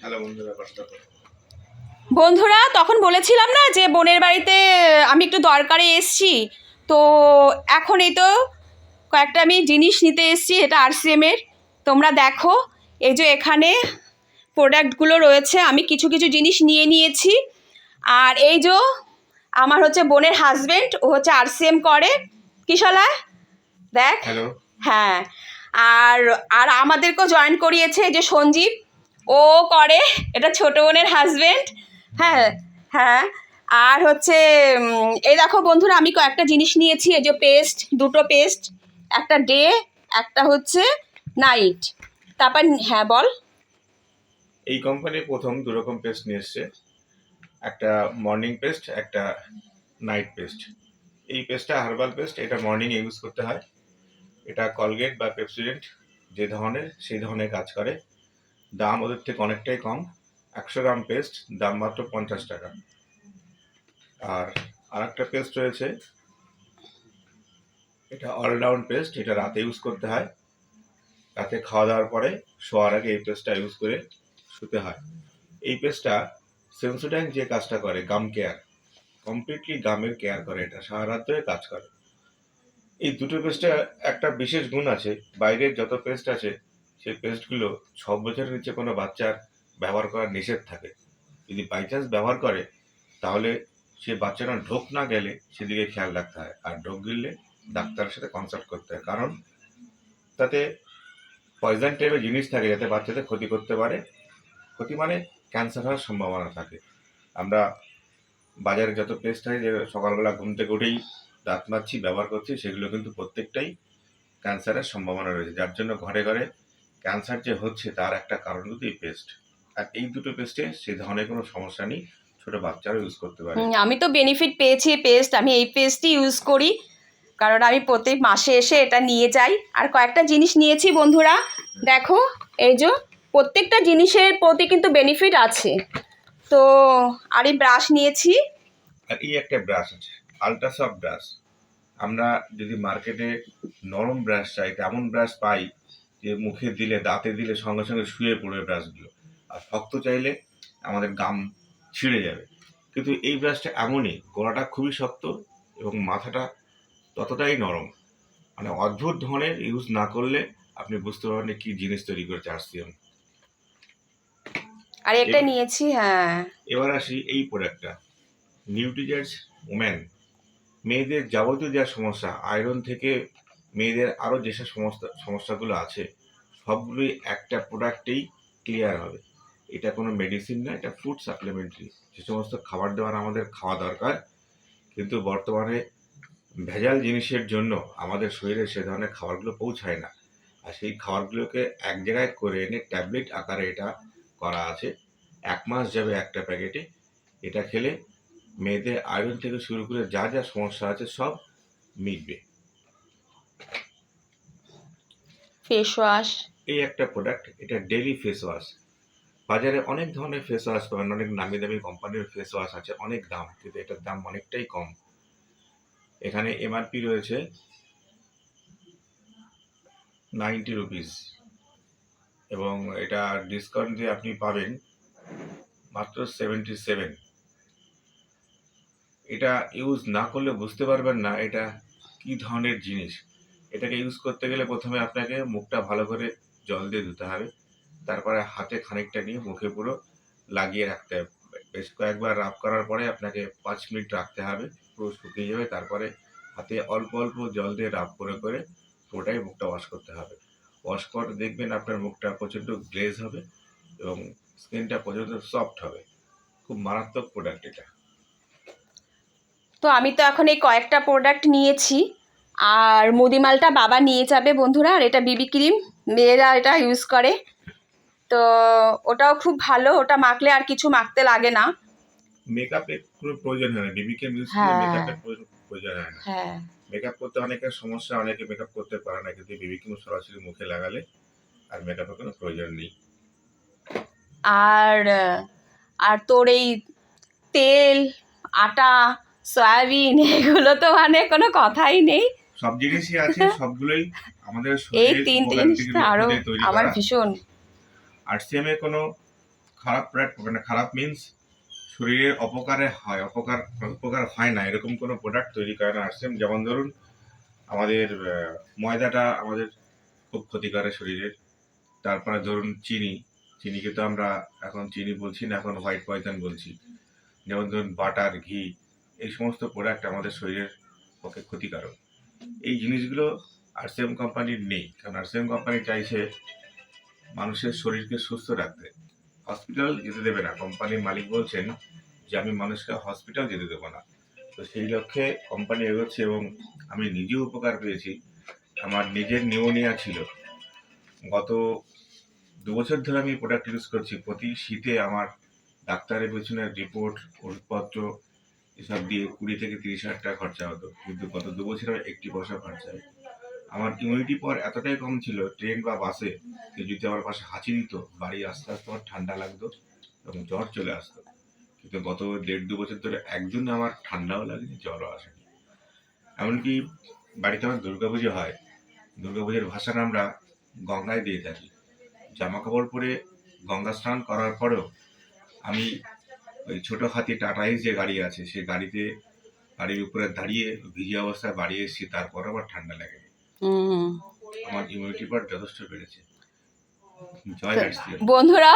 Hello বন্ধুরা, বন্ধুরা তখন বলেছিলাম না যে বোনের বাড়িতে আমি একটু দরকারে এসছি। তো এখন এই তো কয়েকটা আমি জিনিস নিতে এসছি, এটা আরসিএমের। তোমরা দেখো, এই যে এখানে প্রোডাক্টগুলো রয়েছে, আমি কিছু কিছু জিনিস নিয়ে নিয়েছি। আর এই যে আমার হচ্ছে বোনের হাজবেন্ড, ও হচ্ছে আরসিএম করে। কিশলায় দেখ। হ্যালো। হ্যাঁ, আর আর আমাদেরকেও জয়েন করিয়েছে এই যে সঞ্জীব, ও করে, এটা ছোট বোনের হাজবেন্ড। হ্যাঁ হ্যাঁ। আর হচ্ছে এই দেখো বন্ধুরা, আমি কয়েকটা জিনিস নিয়েছি। এই যে পেস্ট, দুটো পেস্ট, একটা ডে, একটা হচ্ছে নাইট। তারপর হ্যাঁ বল। এই কোম্পানি প্রথম দু রকম পেস্ট নিয়ে এসছে, একটা মর্নিং পেস্ট, একটা নাইট পেস্ট। এই পেস্টটা হার্বাল পেস্ট, এটা মর্নিং ইউজ করতে হয়। এটা কলগেট বা পেপসোডেন্ট যে ধরনের, সেই ধরনের কাজ করে। দাম ওদের থেকে অনেকটাই কম। 100 গ্রাম পেস্ট দাম মাত্র 50 টাকা। আর আরেকটা পেস্ট রয়েছে, এটা অলরাউন্ড পেস্ট, এটা রাতে ইউজ করতে হয়। রাতে খাওয়া দাওয়ার পরে শোয়ার আগে এই পেস্টটা ইউজ করে শুতে হয়। এই পেস্টটা সেন্সোডাইন যে কাজটা করে, গাম কেয়ার, কমপ্লিটলি গামের কেয়ার করে, এটা সারা রাত ধরে কাজ করে। এই দুটো পেস্টের একটা বিশেষ গুণ আছে, বাইরের যত পেস্ট আছে সেই পেস্টগুলো 6 বছরের নিচে কোনো বাচ্চার ব্যবহার করার নিষেধ থাকে। যদি বাই চান্স ব্যবহার করে, তাহলে সে বাচ্চারা ঢোক না গেলে সেদিকে খেয়াল রাখতে হয়, আর ঢোক গেলে ডাক্তারের সাথে কনসাল্ট করতে হয়, কারণ তাতে পয়জন টাইপের জিনিস থাকে যাতে বাচ্চাদের ক্ষতি করতে পারে। ক্ষতি মানে ক্যান্সার হওয়ার সম্ভাবনা থাকে। আমরা বাজারে যত পেস্ট হয়, যে সকালবেলা ঘুম থেকে উঠেই দাঁত মাজছি, ব্যবহার করছি, সেগুলো কিন্তু প্রত্যেকটাই ক্যান্সারের সম্ভাবনা রয়েছে। যার জন্য ঘরে ঘরে ক্যান্সার যে হচ্ছে তার একটা কারণ কিন্তু এই পেস্ট। আর এই দুটো পেস্টে সে ধরনের কোনো সমস্যা নেই, ছোট বাচ্চারা ইউজ করতে পারে। আমি তো বেনিফিট পেয়েছি পেস্ট, আমি এই পেস্টই ইউজ করি, কারণ আমি প্রত্যেক মাসে এসে এটা নিয়ে যাই। আর কয়েকটা জিনিস নিয়েছি বন্ধুরা, দেখো। এই যে প্রত্যেকটা জিনিসের প্রতি কিন্তু বেনিফিট আছে। তো আর এই ব্রাশ নিয়েছি। আর এই একটা ব্রাশ আছে, আল্ট্রাসফট ব্রাশ। আমরা যদি মার্কেটে নরম ব্রাশ চাই, এমন ব্রাশ পাই যে মুখে দিলে, দাঁতে দিলে সঙ্গে সঙ্গে শুয়ে পড়বে ব্রাশগুলো। আর শক্ত চাইলে আমাদের গাম ছিঁড়ে যাবে। কিন্তু এই ব্রাশটা এমনই, গলাটা খুবই শক্ত এবং মাথাটা ততটাই নরম। মানে অদ্ভুত ধরনের, ইউজ না করলে আপনি বুঝতে পারবেন কি জিনিস তৈরি করেছে আরসিএম। আর এটা নিয়েছি। হ্যাঁ, এবার আসি এই প্রোডাক্টটা, নিউট্রিজার্জ ওমেন। মেয়েদের যাবতীয় যা সমস্যা, আয়রন থেকে মেয়েদের আরও যেসব সমস্যাগুলো আছে, সবগুলোই একটা প্রোডাক্টেই ক্লিয়ার হবে। এটা কোনো মেডিসিন না, এটা ফুড সাপ্লিমেন্টারি। যে সমস্ত খাবার দাবার আমাদের খাওয়া দরকার, কিন্তু বর্তমানে ভেজাল জিনিসের জন্য আমাদের শরীরে সে ধরনের খাবারগুলো পৌঁছায় না। আর সেই খাবারগুলোকে এক জায়গায় করে এনে ট্যাবলেট আকারে এটা করা আছে। 1 মাস যাবে একটা প্যাকেটে। এটা খেলে মেয়েদের আয়রন থেকে শুরু করে যা যা সমস্যা আছে সব মিটবে। Face wash. এই একটা প্রোডাক্ট, এটা ডেইলি ফেস ওয়াশ। বাজারে অনেক ধরনের ফেস ওয়াশ পাবেন, অনেক নামি দামি কোম্পানির ফেস ওয়াশ আছে, অনেক দাম, কিন্তু এটার দাম অনেকটাই কম। এখানে এমআরপি রয়েছে 90 রুপিস, এবং এটা ডিসকাউন্ট দিয়ে আপনি পাবেন মাত্র 77। এটা ইউজ না করলে বুঝতে পারবেন না এটা কি ধরনের জিনিস। এটাকে ইউজ করতে গেলে প্রথমে আপনাকে মুখটা ভালো করে জল দিয়ে ধুতে হবে, তারপরে হাতে খানিকটা নিয়ে মুখে পুরো লাগিয়ে রাখতে হবে। বেশ কয়েকবার রাব করার পরে আপনাকে 5 মিনিট রাখতে হবে, পুরো শুকিয়ে যাবে। তারপরে হাতে অল্প অল্প জল দিয়ে রাব করে করে পুরোটাই মুখটা ওয়াশ করতে হবে। ওয়াশ করে দেখবেন আপনার মুখটা প্রচণ্ড গ্লেজ হবে এবং স্কিনটা প্রচণ্ড সফট হবে। খুব মারাত্মক প্রোডাক্ট এটা। তো আমি তো এখন এই কয়েকটা প্রোডাক্ট নিয়েছি, আর মুদিমালটা বাবা নিয়ে যাবে বন্ধুরা। আর এটা বিবি ক্রিম, মেয়েরা এটা ইউজ করে। তো ওটাও খুব ভালো, ওটা মাখলে আর কিছু মাখতে লাগে না। মেকআপের কোনো প্রয়োজন হয় না, বিবি ক্রিম ইউজ করলে হ্যাঁ মেকআপের প্রয়োজন হয় না। হ্যাঁ। মেকআপ করতে অনেকের সমস্যা, অনেকে মেকআপ করতে পারে না, কিন্তু বিবি ক্রিম সরাসরি মুখে লাগালে আর মেকআপের কোনো প্রয়োজন নেই। আর আর তোর এই তেল, আটা, সয়াবিন, এগুলো তো মানে কোনো কথাই নেই। সব জিনিসই আছে, সবগুলোই আমাদের এই শরীরের তিনটে উপকার জিনিস থেকে তো লক্ষ্য আরো দিয়ে তৈরি আমার করা। ভীষণ। আরসিএম এর কোনো খারাপ প্রোডাক্ট, মানে খারাপ মিন্স শরীরের অপকারে হয়, উপকার হয় না এরকম কোনো প্রোডাক্ট তৈরি করে না আরসিএম। যেমন ধরুন আমাদের ময়দাটা আমাদের খুব ক্ষতি করে শরীরের। তারপরে ধরুন চিনিকে তো আমরা এখন চিনি বলছি না, এখন হোয়াইট পয়জন বলছি। যেমন ধরুন বাটার, ঘি, এই সমস্ত প্রোডাক্ট আমাদের শরীরের পক্ষে ক্ষতিকারক। এই জিনিসগুলো আরসিএম কোম্পানির নেই, কারণ আরসিএম কোম্পানি চাইছে মানুষের শরীরকে সুস্থ রাখতে। হসপিটাল যেতে দেবে না, কোম্পানির মালিক বলছেন যে আমি মানুষকে হসপিটাল যেতে দেবো না। তো সেই লক্ষ্যে কোম্পানি এগোচ্ছে এবং আমি নিজেও উপকার পেয়েছি। আমার নিজের নিউমোনিয়া ছিল, গত 2 বছর ধরে আমি প্রোডাক্ট ইউজ করছি। প্রতি শীতে আমার ডাক্তারের পেছনে রিপোর্ট, ওষুধপত্র এসব দিয়ে 20 থেকে 30 হাজার টাকা খরচা হতো, কিন্তু গত 2 বছর আমার 1 পয়সা খরচা হয়। আমার ইমিউনিটি পাওয়ার এতটাই কম ছিল, ট্রেন বা বাসে কেউ যদি আমার পাশে হাঁচি দিত, বাড়ি আস্তে আস্তে আমার ঠান্ডা লাগতো এবং জ্বর চলে আসতো। কিন্তু গত 1.5-2 বছর ধরে একদিন আমার ঠান্ডাও লাগেনি, জ্বরও আসেনি। এমনকি বাড়িতে আমার দুর্গাপুজো হয়, দুর্গাপুজোর ভাসান আমরা গঙ্গায় দিয়ে থাকি। জামা কাপড় পরে গঙ্গা স্নান করার পরেও আমি ওই ছোট হাতি টাটা এস যে গাড়ি আছে, সেই গাড়ির উপরে দাঁড়িয়ে ভিজে অবস্থায় বাড়ি এসেছি, তারপর আমার ঠান্ডা লাগেনি। আমার ইমিউনিটি পাওয়ার যথেষ্ট বেড়েছে। জয় আরসিএম। বন্ধুরা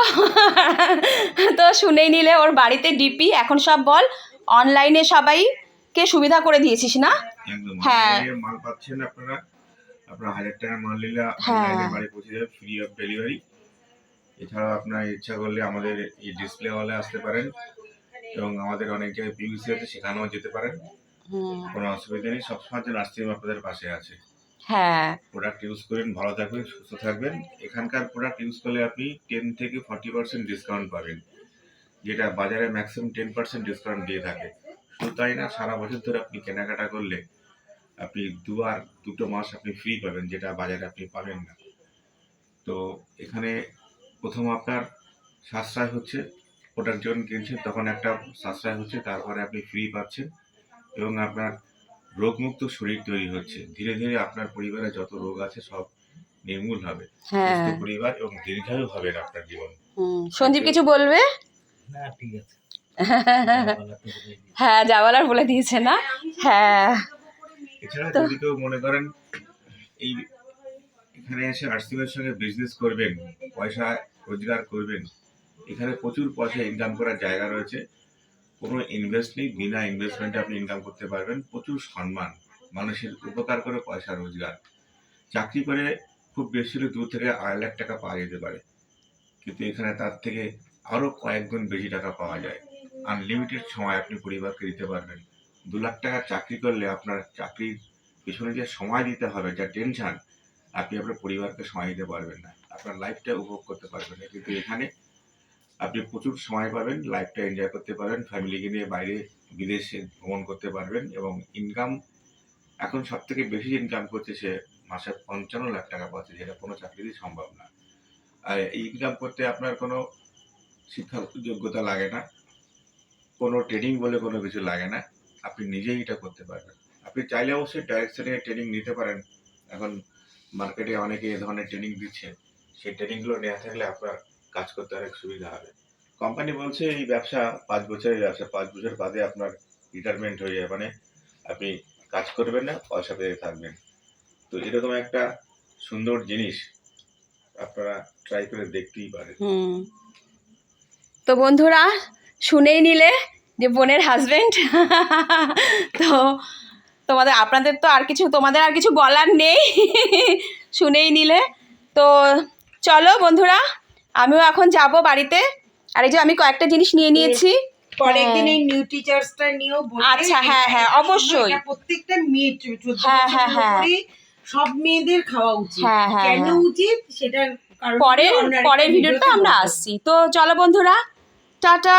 তো শুনেই নিলে, ওর বাড়িতে ডিপি এখন সব বল অনলাইনে সবাইকে সুবিধা করে দিয়েছিস না? একদম। হ্যাঁ। অনলাইনে মাল পাচ্ছেন আপনারা 1000 টাকার মাল নিলে হ্যাঁ। অনলাইনে বাড়ি পৌঁছে যাবে, ফ্রি অফ ডেলিভারি। এছাড়াও আপনার ইচ্ছা করলে আমাদের এই ডিসপ্লে হলে আসতে পারেন এবং আমাদের অনেক জায়গায় পিউসি আছে, সেখানেও যেতে পারেন। কোনো অসুবিধা নেই, সবসময় জন্য আরসিএম আপনাদের পাশে আছে। হ্যাঁ, প্রোডাক্ট ইউজ করেন, ভালো থাকবেন, সুস্থ থাকবেন। এখানকার প্রোডাক্ট ইউজ করলে আপনি 10 থেকে 40% ডিসকাউন্ট পাবেন, যেটা বাজারে ম্যাক্সিমাম 10% ডিসকাউন্ট দিয়ে থাকে। শুধু তাই না, সারা বছর ধরে আপনি কেনাকাটা করলে আপনি 2 মাস আপনি ফ্রি পাবেন, যেটা বাজারে আপনি পাবেন না। তো এখানে প্রথম আপনার সাশ্রয় হচ্ছে, প্রোডাক্ট যখন কিনছেন তখন একটা সাশ্রয় হচ্ছে, তারপরে আপনি ফ্রি পাচ্ছেন এবং আপনার রোগমুক্ত শরীর তৈরি হচ্ছে। ধীরে ধীরে আপনার পরিবারে যত রোগ আছে সব নির্মূল হবে, সুস্থ পরিবার এবং দীর্ঘায়ু হবে আপনার জীবন। সঞ্জীব কিছু বলবে? না ঠিক আছে। হ্যাঁ, যা বলার বলে দিয়েছে না? হ্যাঁ। এছাড়া যদি কেউ মনে করেন এই এখানে এসে আরসিএমের সঙ্গে বিজনেস করবেন, পয়সা রোজগার করবেন, এখানে প্রচুর পয়সা ইনকাম করার জায়গা রয়েছে। কোনো ইনভেস্ট নেই, বিনা ইনভেস্টমেন্টে আপনি ইনকাম করতে পারবেন। প্রচুর সম্মান, মানুষের উপকার করে পয়সা রোজগার। চাকরি করে খুব বেশি হলে 2 থেকে 2.5 লাখ টাকা পাওয়া যেতে পারে, কিন্তু এখানে তার থেকে আরো কয়েক গুণ বেশি টাকা পাওয়া যায়। আনলিমিটেড সময় আপনি পরিবারকে দিতে পারবেন। 2 লাখ টাকা চাকরি করলে আপনার চাকরির পেছনে যে সময় দিতে হবে, যা টেনশন, আপনি আপনার পরিবারকে সময় দিতে পারবেন না, আপনার লাইফটা উপভোগ করতে পারবেন না। কিন্তু এখানে আপনি প্রচুর সময় পাবেন, লাইফটা এনজয় করতে পারবেন, ফ্যামিলিকে নিয়ে বাইরে বিদেশে ভ্রমণ করতে পারবেন এবং ইনকাম এখন সব থেকে বেশি ইনকাম করছে সে মাসে 55 লাখ টাকা পাচ্ছে, যেটা কোনো চাকরিরই সম্ভব না। আর এই ইনকাম করতে আপনার কোনো শিক্ষা যোগ্যতা লাগে না, কোনো ট্রেনিং বলে কোনো কিছু লাগে না, আপনি নিজেই এটা করতে পারবেন। আপনি চাইলে অবশ্যই ডাইরেকশনে ট্রেনিং নিতে পারেন, এখন মার্কেটে অনেকে এ ধরনের ট্রেনিং দিচ্ছে, সেই ট্রেনিংগুলো নেওয়া থাকলে আপনার কাজ করতে অনেক সুবিধা হবে। কোম্পানি বলছে এই ব্যবসা 5 বছরের ব্যবসা, 5 বছর বাদে আপনার রিটায়ারমেন্ট হয়ে যাবে, মানে আপনি কাজ করবেন না, পয়সা পেয়ে থাকবেন। তো এরকম একটা সুন্দর জিনিস আপনারা ট্রাই করে দেখতেই পারেন। তো বন্ধুরা শুনেই নিলে যে বোনের হাজবেন্ড, তো আপনাদের তো আর কিছু, তোমাদের আর কিছু বলার নেই, শুনেই নিলে। তো চলো বন্ধুরা, আমিও এখন যাব বাড়িতে। আর এই যে আমি কয়েকটা জিনিস নিয়ে নিয়েছি, পরের দিন এই নিউ টিচার্সটা নিয়েও বলবে। আচ্ছা, হ্যাঁ হ্যাঁ অবশ্যই। এটা প্রত্যেকটা মেয়ে, হ্যাঁ হ্যাঁ হ্যাঁ, সব মেয়েদের খাওয়া উচিত। হ্যাঁ হ্যাঁ, কেন উচিত সেটা পরের ভিডিওতে আমরা আসছি। তো চলো বন্ধুরা, টাটা।